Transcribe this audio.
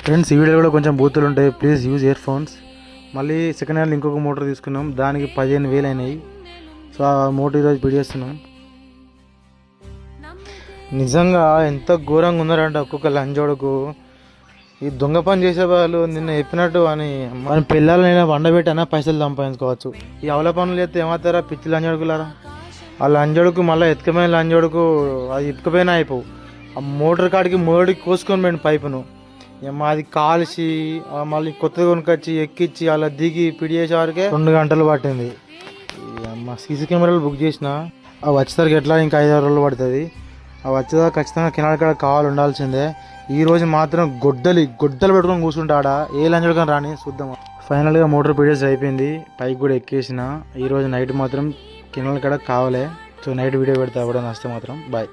Friends, ఈ video కూడా కొంచెం బూతులు ఉంటాయి, ప్లీజ్ యూజ్ ఇయర్ ఫోన్స్. మళ్ళీ సెకండ్ హ్యాండ్ ఇంకొక మోటార్ తీసుకున్నాం, దానికి 15,000 అయినాయి. సో ఆ మోటార్ ఈరోజు పిడిచేస్తున్నాం. నిజంగా ఎంత ఘోరంగా ఉన్నారంటే ఒక్కొక్క లంచోడుకు. ఈ దొంగ పని చేసే వాళ్ళు నిన్న చెప్పినట్టు అని మన పిల్లలైనా వండబెట్టైనా పైసలు సంపాదించుకోవచ్చు. ఈ అవల పనులు చేస్తే ఏమవుతారా పిచ్చి లంచోడుకులారా. ఆ లంచోడుకు మళ్ళీ ఎత్తుకపోయిన లంచోడుకు అది ఇప్పుకపోయినా అయిపోవు. ఆ మోటార్ కాడికి మోడికి కోసుకొని పోయిన పైపును అది కాల్చి మళ్ళీ కొత్తగా కొనుకొచ్చి ఎక్కించి అలా దిగి పిడి చేసేవారికే 2 గంటలు పట్టింది. మా సీసీ కెమెరాలు బుక్ చేసిన అవి వచ్చేసరికి ఎట్లా ఇంకా 5-6 రోజులు పడుతుంది. అవి వచ్చేదాకా ఖచ్చితంగా కినాల కాడ కావాలి ఉండాల్సిందే. ఈ రోజు మాత్రం గొడ్డలు పెట్టుకొని కూర్చుంటాడా ఏ లంచోడు కానీ రాని చూద్దాం. ఫైనల్గా మోటార్ పీడియస్ అయిపోయింది, పైకి కూడా ఎక్కేసిన. ఈరోజు నైట్ మాత్రం కినాల కాడ కావాలి. సో నైట్ వీడియో పెడతా కూడా నచ్చితే మాత్రం బాయ్.